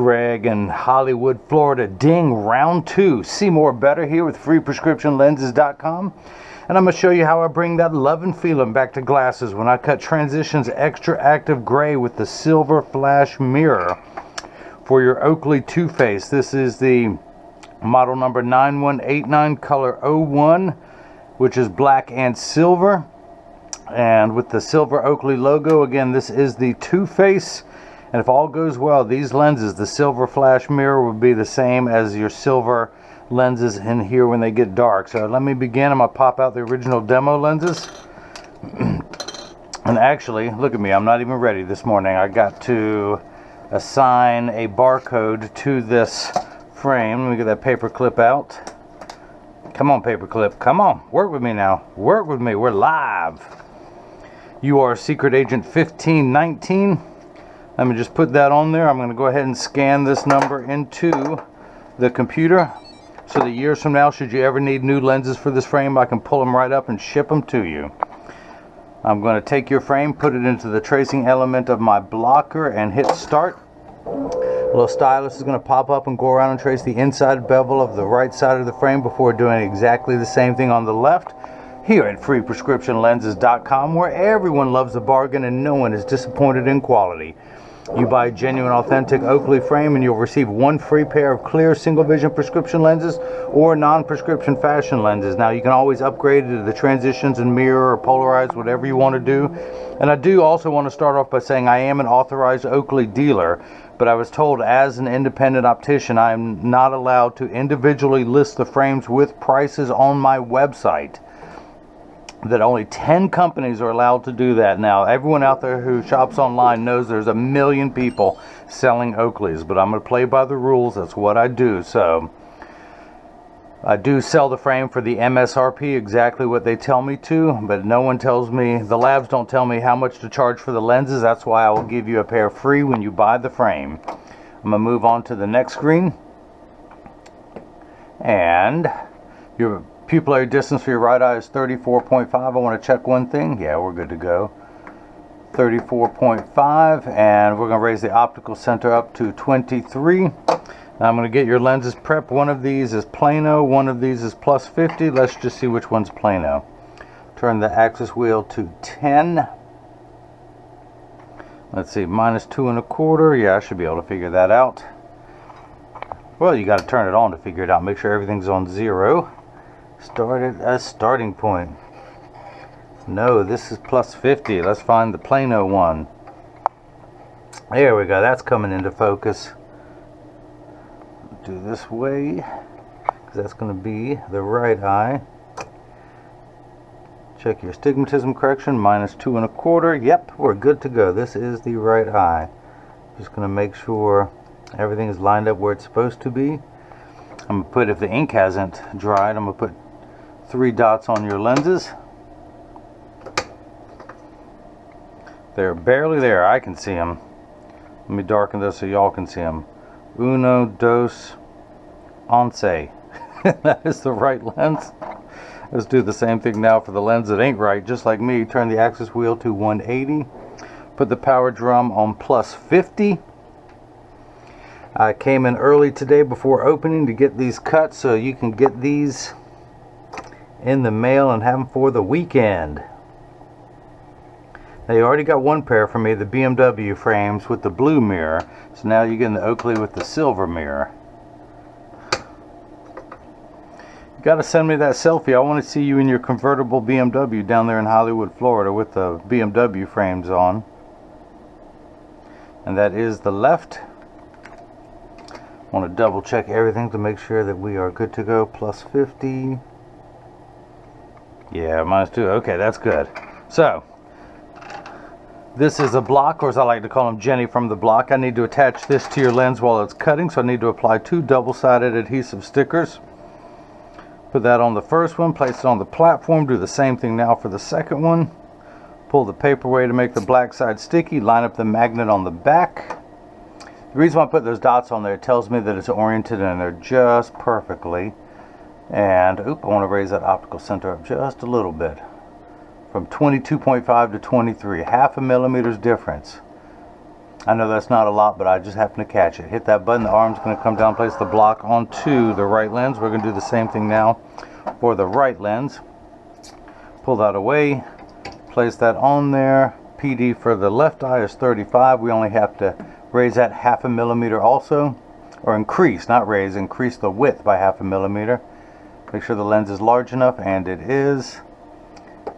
Greg in Hollywood, Florida. Ding, round 2. See more better here with freeprescriptionlenses.com. And I'm going to show you how I bring that love and feeling back to glasses when I cut Transitions Extra Active Gray with the silver flash mirror for your Oakley two-face. This is the model number 9189, color 01, which is black and silver. And with the silver Oakley logo, again, this is the two-face. And if all goes well, these lenses, the silver flash mirror, will be the same as your silver lenses in here when they get dark. So let me begin. I'm going to pop out the original demo lenses. And actually, look at me, I'm not even ready this morning. I got to assign a barcode to this frame. Let me get that paper clip out. Come on, paper clip, come on, work with me now. Work with me, we're live. You are Secret Agent 1519. Let me just put that on there. I'm going to go ahead and scan this number into the computer so that years from now, should you ever need new lenses for this frame, I can pull them right up and ship them to you. I'm going to take your frame, put it into the tracing element of my blocker, and hit start. A little stylus is going to pop up and go around and trace the inside bevel of the right side of the frame before doing exactly the same thing on the left. Here at freeprescriptionlenses.com, where everyone loves a bargain and no one is disappointed in quality. You buy a genuine, authentic Oakley frame and you'll receive one free pair of clear single vision prescription lenses or non-prescription fashion lenses. Now you can always upgrade to the Transitions and mirror or polarized, whatever you want to do. And I do also want to start off by saying I am an authorized Oakley dealer, but I was told as an independent optician I am not allowed to individually list the frames with prices on my website. That only 10 companies are allowed to do that. Now, everyone out there who shops online knows there's a million people selling Oakleys, but I'm going to play by the rules. That's what I do. So, I do sell the frame for the MSRP, exactly what they tell me to, but no one tells me, the labs don't tell me how much to charge for the lenses. That's why I will give you a pair free when you buy the frame. I'm going to move on to the next screen. And your pupillary distance for your right eye is 34.5. I want to check one thing. Yeah, we're good to go. 34.5, and we're going to raise the optical center up to 23. Now I'm going to get your lenses prepped. One of these is plano, one of these is plus 50. Let's just see which one's plano. Turn the axis wheel to 10. Let's see, minus 2 1/4. Yeah, I should be able to figure that out. Well, you got to turn it on to figure it out. Make sure everything's on 0. Start at a starting point. No, this is plus 50. Let's find the plano one. There we go. That's coming into focus. Do this way, because that's going to be the right eye. Check your astigmatism correction, minus 2 1/4. Yep, we're good to go. This is the right eye. Just going to make sure everything is lined up where it's supposed to be. I'm going to put, if the ink hasn't dried, I'm going to put 3 dots on your lenses. They're barely there. I can see them. Let me darken this so y'all can see them. Uno, dos, once. That is the right lens. Let's do the same thing now for the lens that ain't right. Just like me, turn the axis wheel to 180. Put the power drum on plus 50. I came in early today before opening to get these cut so you can get these in the mail and have them for the weekend. Now you already got one pair for me, the BMW frames with the blue mirror. So now you're getting the Oakley with the silver mirror. You got to send me that selfie. I want to see you in your convertible BMW down there in Hollywood, Florida with the BMW frames on. And that is the left. I want to double check everything to make sure that we are good to go. Plus 50. Yeah, minus 2. Okay, that's good. So, this is a block, or as I like to call them, Jenny from the block. I need to attach this to your lens while it's cutting, so I need to apply 2 double-sided adhesive stickers. Put that on the first one, place it on the platform. Do the same thing now for the second one. Pull the paper away to make the black side sticky. Line up the magnet on the back. The reason why I put those dots on there, it tells me that it's oriented in there just perfectly. And, I want to raise that optical center up just a little bit. From 22.5 to 23, half a millimeter's difference. I know that's not a lot, but I just happened to catch it. Hit that button, the arm's going to come down, place the block onto the right lens. We're going to do the same thing now for the right lens. Pull that away, place that on there. PD for the left eye is 35. We only have to raise that 0.5 millimeter also, or increase, not raise, increase the width by 0.5 millimeter. Make sure the lens is large enough, and it is.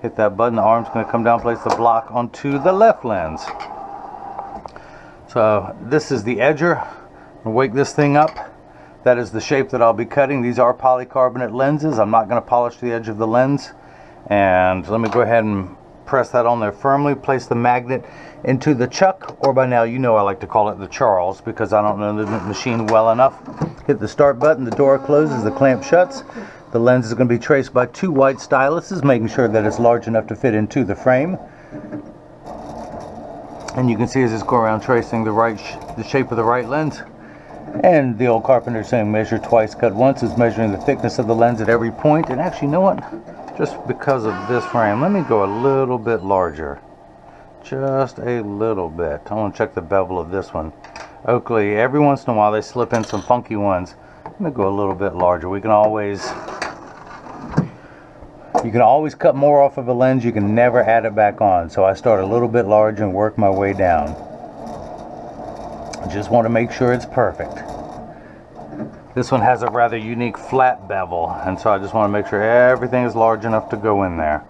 Hit that button, the arm's going to come down, place the block onto the left lens. So this is the edger. I'll wake this thing up. That is the shape that I'll be cutting. These are polycarbonate lenses. I'm not going to polish the edge of the lens. And let me go ahead and press that on there firmly. Place the magnet into the chuck, or by now you know I like to call it the Charles because I don't know the machine well enough. Hit the start button, the door closes, the clamp shuts. The lens is going to be traced by 2 white styluses, making sure that it's large enough to fit into the frame. And you can see as it's going around tracing the shape of the right lens. And the old carpenter saying measure twice, cut once is measuring the thickness of the lens at every point. And actually, you know what? Just because of this frame, let me go a little bit larger. Just a little bit. I want to check the bevel of this one. Oakley, every once in a while they slip in some funky ones. Let me go a little bit larger. You can always cut more off of a lens. You can never add it back on. So I start a little bit larger and work my way down. I just want to make sure it's perfect. This one has a rather unique flat bevel, and so I just want to make sure everything is large enough to go in there.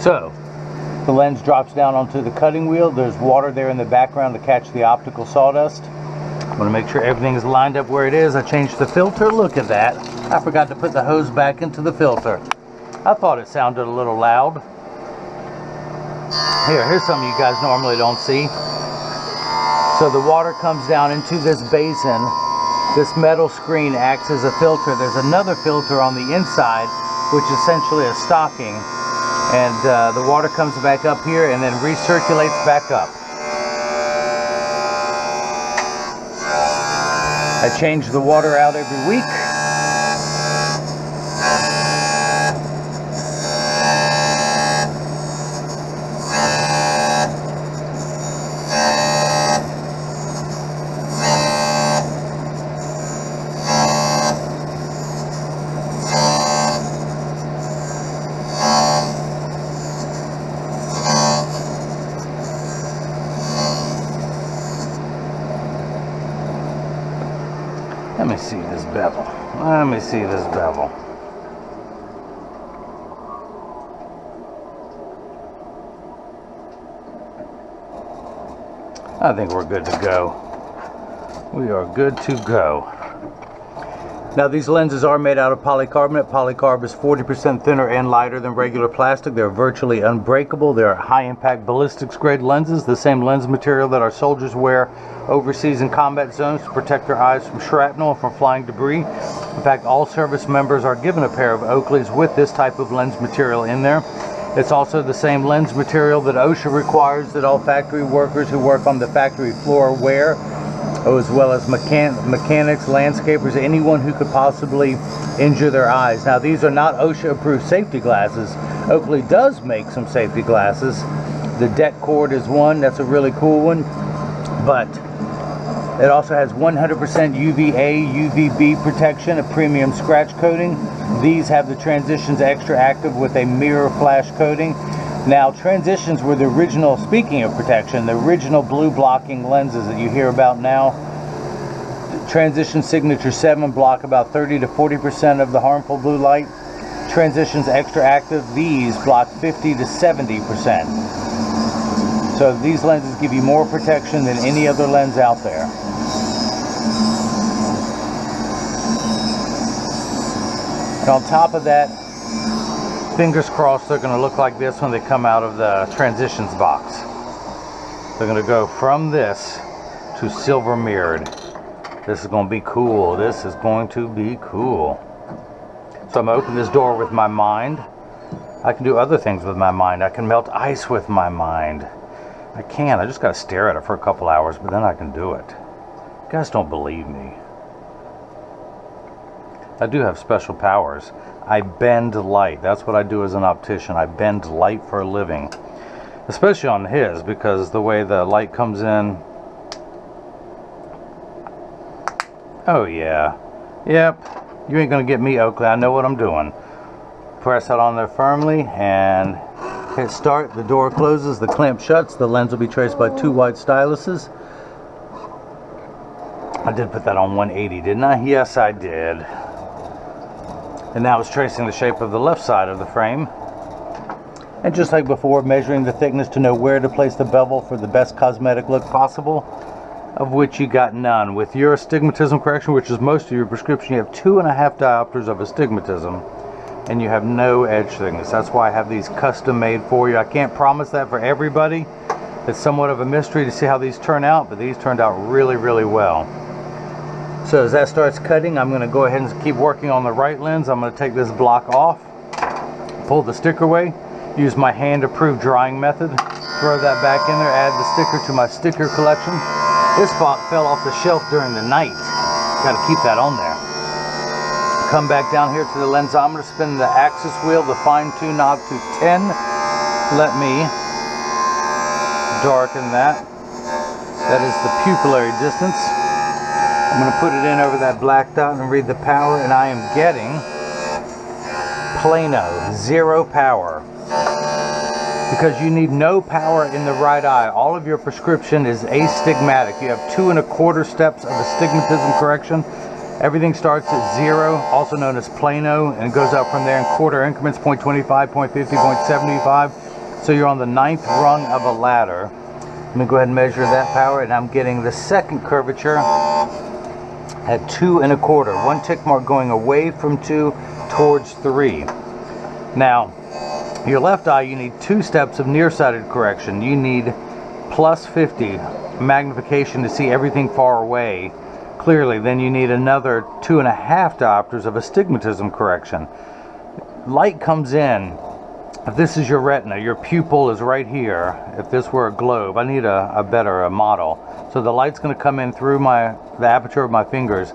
So the lens drops down onto the cutting wheel. There's water there in the background to catch the optical sawdust. I want to make sure everything is lined up where it is. I changed the filter. Look at that. I forgot to put the hose back into the filter. I thought it sounded a little loud. Here's something you guys normally don't see. So the water comes down into this basin. This metal screen acts as a filter. There's another filter on the inside, which is essentially a stocking. And the water comes back up here and then recirculates back up. I change the water out every week. Let me see this bevel. Let me see this bevel. I think we're good to go. We are good to go. Now these lenses are made out of polycarbonate. Polycarb is 40% thinner and lighter than regular plastic. They're virtually unbreakable. They're high impact ballistics grade lenses, the same lens material that our soldiers wear overseas in combat zones to protect their eyes from shrapnel and from flying debris. In fact, all service members are given a pair of Oakleys with this type of lens material in there. It's also the same lens material that OSHA requires that all factory workers who work on the factory floor wear, as well as mechanics, landscapers, anyone who could possibly injure their eyes. Now these are not OSHA approved safety glasses. Oakley does make some safety glasses. The Det Cord is one, that's a really cool one, but it also has 100% UVA, UVB protection, a premium scratch coating. These have the Transitions XTRAactive with a mirror flash coating. Now Transitions were the original, speaking of protection, the original blue blocking lenses that you hear about now. Transition Signature 7 block about 30 to 40% of the harmful blue light. Transitions XTRAactive, these block 50 to 70%. So these lenses give you more protection than any other lens out there. And on top of that, fingers crossed, they're going to look like this when they come out of the Transitions box. They're going to go from this to silver mirrored. This is going to be cool. This is going to be cool. So I'm going to open this door with my mind. I can do other things with my mind. I can melt ice with my mind. I can. I just got to stare at it for a couple hours, but then I can do it. You guys don't believe me. I do have special powers. I bend light. That's what I do as an optician. I bend light for a living. Especially on his, because the way the light comes in. Oh yeah. Yep. You ain't gonna get me, Oakley. I know what I'm doing. Press that on there firmly and hit start. The door closes, the clamp shuts. The lens will be traced by 2 white styluses. I did put that on 180, didn't I? Yes, I did. And now it's tracing the shape of the left side of the frame. And just like before, measuring the thickness to know where to place the bevel for the best cosmetic look possible, of which you got none. With your astigmatism correction, which is most of your prescription, you have 2.5 diopters of astigmatism, and you have no edge thickness. That's why I have these custom made for you. I can't promise that for everybody. It's somewhat of a mystery to see how these turn out, but these turned out really, really well. So as that starts cutting, I'm going to go ahead and keep working on the right lens. I'm going to take this block off, pull the sticker away, use my hand-approved drying method, throw that back in there, add the sticker to my sticker collection. This spot fell off the shelf during the night. Got to keep that on there. Come back down here to the lensometer, spin the axis wheel, the Finetune knob to 10. Let me darken that. That is the pupillary distance. I'm going to put it in over that black dot and read the power, and I am getting Plano, 0 power. Because you need no power in the right eye. All of your prescription is astigmatic. You have 2.25 steps of astigmatism correction. Everything starts at 0, also known as plano, and goes up from there in quarter increments, 0.25, 0.50, 0.75. So you're on the 9th rung of a ladder. Let me go ahead and measure that power, and I'm getting the second curvature at 2.25. 1 tick mark going away from 2 towards 3. Now, your left eye, you need 2 steps of nearsighted correction. You need plus 50 magnification to see everything far away clearly. Then you need another 2.5 diopters of astigmatism correction. Light comes in. If this is your retina, your pupil is right here. If this were a globe, I need a better model. So the light's going to come in through the aperture of my fingers,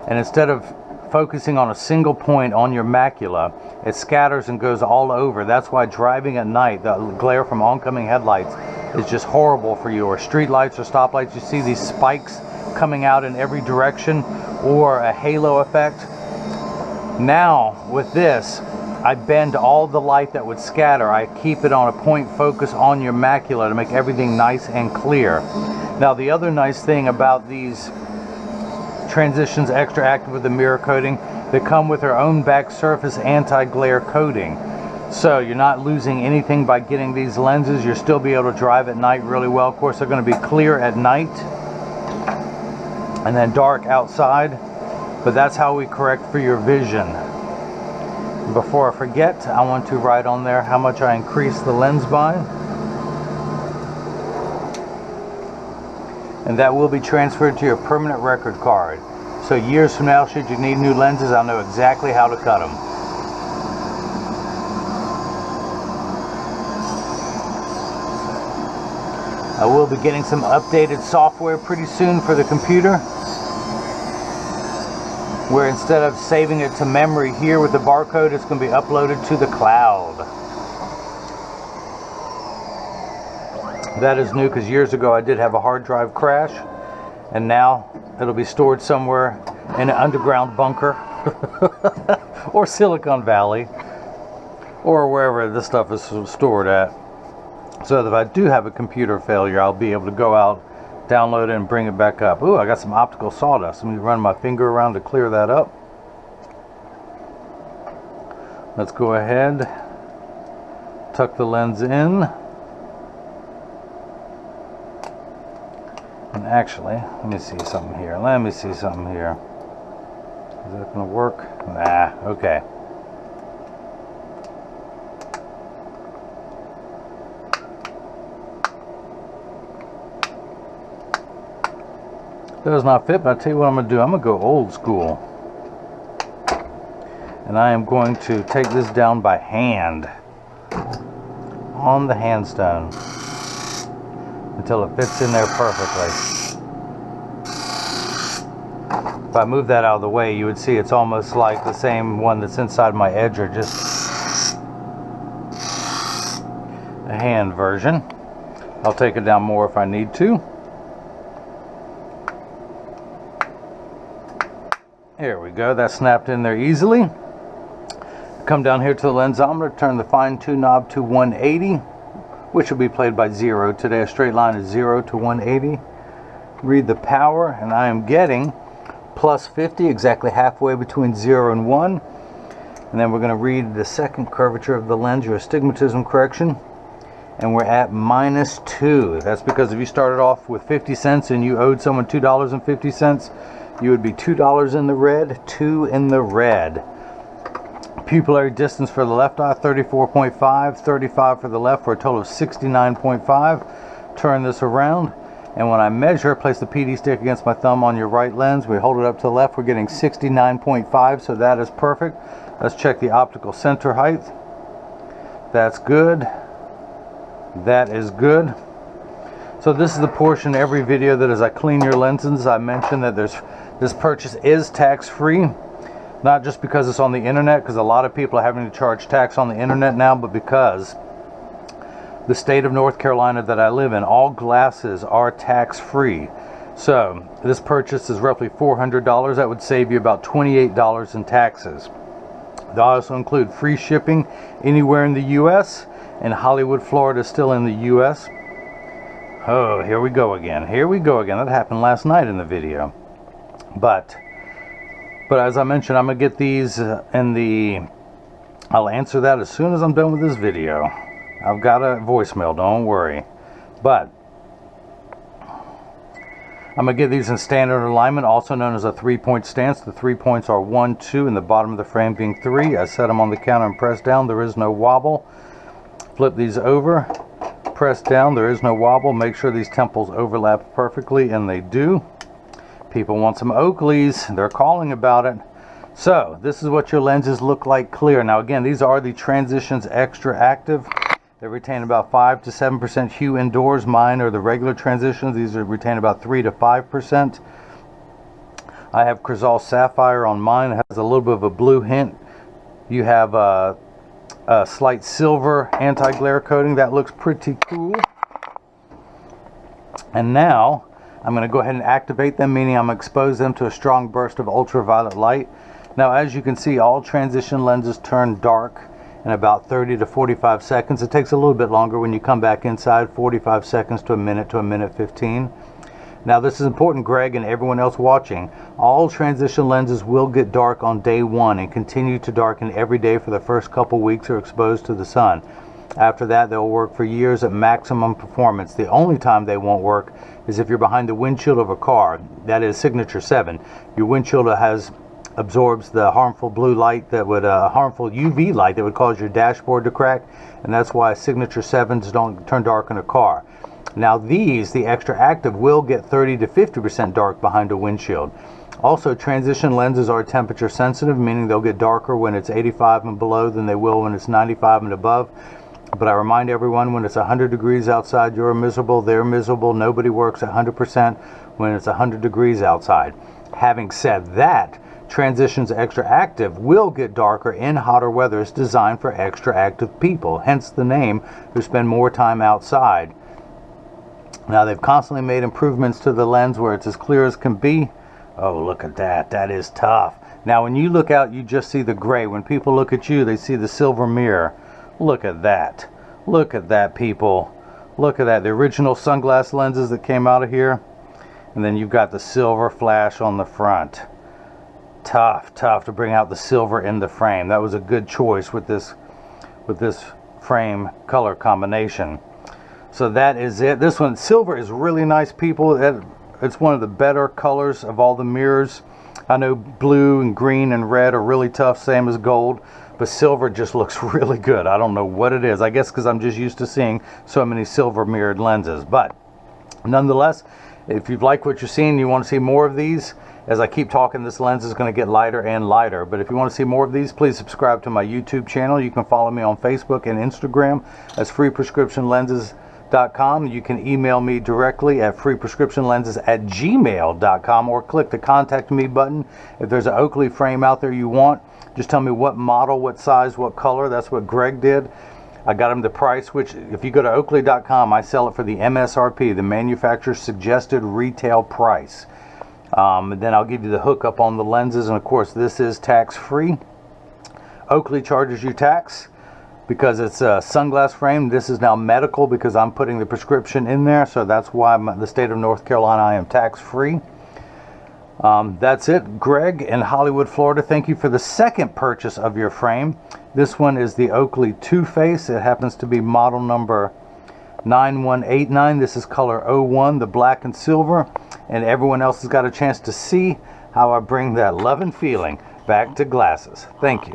and instead of focusing on a single point on your macula, it scatters and goes all over. That's why driving at night, the glare from oncoming headlights is just horrible for you, or street lights or stoplights. You see these spikes coming out in every direction, or a halo effect. Now with this, I bend all the light that would scatter. I keep it on a point focus on your macula to make everything nice and clear. Now the other nice thing about these Transitions XTRAactive with the mirror coating, they come with their own back surface anti-glare coating. So you're not losing anything by getting these lenses. You'll still be able to drive at night really well. Of course, they're going to be clear at night and then dark outside, but that's how we correct for your vision. Before I forget, I want to write on there how much I increase the lens by. And that will be transferred to your permanent record card. So years from now, should you need new lenses, I'll know exactly how to cut them. I will be getting some updated software pretty soon for the computer, where instead of saving it to memory here with the barcode, it's going to be uploaded to the cloud. That is new, because years ago I did have a hard drive crash, and now it'll be stored somewhere in an underground bunker or Silicon Valley or wherever this stuff is stored at. So that if I do have a computer failure, I'll be able to go out, download it, and bring it back up. Ooh, I got some optical sawdust. Let me run my finger around to clear that up. Let's go ahead, tuck the lens in. And actually, let me see something here. Let me see something here. Is that going to work? Nah, okay. Does not fit, but I'll tell you what I'm going to do. I'm going to go old school. And I am going to take this down by hand. On the handstone. Until it fits in there perfectly. If I move that out of the way, you would see it's almost like the same one that's inside my edger, just a hand version. I'll take it down more if I need to. There we go, that snapped in there easily. Come down here to the lensometer, turn the Finetune knob to 180, which will be played by 0. Today a straight line is 0 to 180. Read the power, and I am getting plus 50, exactly halfway between 0 and 1. And then we're going to read the second curvature of the lens, your astigmatism correction, and we're at -2. That's because if you started off with 50 cents and you owed someone $2.50, you would be $2 in the red, 2 in the red. Pupillary distance for the left eye, 34.5, 35 for the left, for a total of 69.5. Turn this around, and when I measure, place the PD stick against my thumb on your right lens. We hold it up to the left, we're getting 69.5, so that is perfect. Let's check the optical center height. That's good. That is good. So this is the portion every video that as I clean your lenses, I mention that this purchase is tax-free. Not just because it's on the internet, because a lot of people are having to charge tax on the internet now, but because the state of North Carolina that I live in, all glasses are tax-free. So this purchase is roughly $400. That would save you about $28 in taxes. They also include free shipping anywhere in the U.S., and Hollywood, Florida is still in the U.S. Oh, here we go again. Here we go again. That happened last night in the video. But as I mentioned, I'm going to get these I'll answer that as soon as I'm done with this video. I've got a voicemail, don't worry. But I'm going to get these in standard alignment, also known as a 3-point stance. The 3 points are 1, 2, and the bottom of the frame being 3. I set them on the counter and press down. There is no wobble. Flip these over, press down. There is no wobble. Make sure these temples overlap perfectly, and they do. People want some Oakleys. They're calling about it. So this is what your lenses look like clear. Now again, these are the Transitions XTRAactive. They retain about 5 to 7% hue indoors. Mine are the regular Transitions. These retain about 3 to 5%. I have Crizal Sapphire on mine. It has a little bit of a blue hint. You have a slight silver anti-glare coating. That looks pretty cool. And now I'm going to go ahead and activate them, meaning I'm going to expose them to a strong burst of ultraviolet light. Now, as you can see, all transition lenses turn dark in about 30 to 45 seconds. It takes a little bit longer when you come back inside, 45 seconds to a minute 15. Now, this is important, Greg, and everyone else watching. All transition lenses will get dark on day 1 and continue to darken every day for the first couple weeks or exposed to the sun. After that, they'll work for years at maximum performance. The only time they won't work is if you're behind the windshield of a car. That is signature 7. Your windshield absorbs the harmful blue light that would harmful UV light that would cause your dashboard to crack, and that's why signature 7s don't turn dark in a car. Now these, the XTRAactive, will get 30 to 50% dark behind a windshield. Also, transition lenses are temperature sensitive, meaning they'll get darker when it's 85 and below than they will when it's 95 and above. But I remind everyone, when it's 100 degrees outside, you're miserable, they're miserable. Nobody works 100% when it's 100 degrees outside. Having said that, Transitions XTRAactive will get darker in hotter weather. It's designed for XTRAactive people, hence the name, who spend more time outside. Now, they've constantly made improvements to the lens where it's as clear as can be. Oh, look at that. That is tough. Now, when you look out, you just see the gray. When people look at you, they see the silver mirror. Look at that. Look at that, people. Look at that. The original sunglass lenses that came out of here. And then you've got the silver flash on the front. Tough to bring out the silver in the frame. That was a good choice with this frame color combination. So that is it. This one, silver, is really nice, people. It's one of the better colors of all the mirrors. I know blue and green and red are really tough, same as gold, but silver just looks really good. I don't know what it is. I guess because I'm just used to seeing so many silver mirrored lenses. But nonetheless, if you've liked what you're seeing, you want to see more of these, as I keep talking, this lens is going to get lighter and lighter. But if you want to see more of these, please subscribe to my YouTube channel. You can follow me on Facebook and Instagram as freeprescriptionlenses.com. freeprescriptionlenses.com. You can email me directly at freeprescriptionlenses@gmail.com, or click the contact me button. If there's an Oakley frame out there you want, just tell me what model, what size, what color. That's what Greg did. I got him the price, which if you go to Oakley.com, I sell it for the MSRP, the manufacturer's suggested retail price. And then I'll give you the hookup on the lenses, and of course this is tax-free. Oakley charges you tax because it's a sunglass frame. This is now medical because I'm putting the prescription in there, so that's why the state of North Carolina, I am tax-free. That's it. Greg in Hollywood, Florida, thank you for the second purchase of your frame. This one is the Oakley Two-Face. It happens to be model number 9189. This is color 01, the black and silver. And everyone else has got a chance to see how I bring that love and feeling back to glasses. Thank you.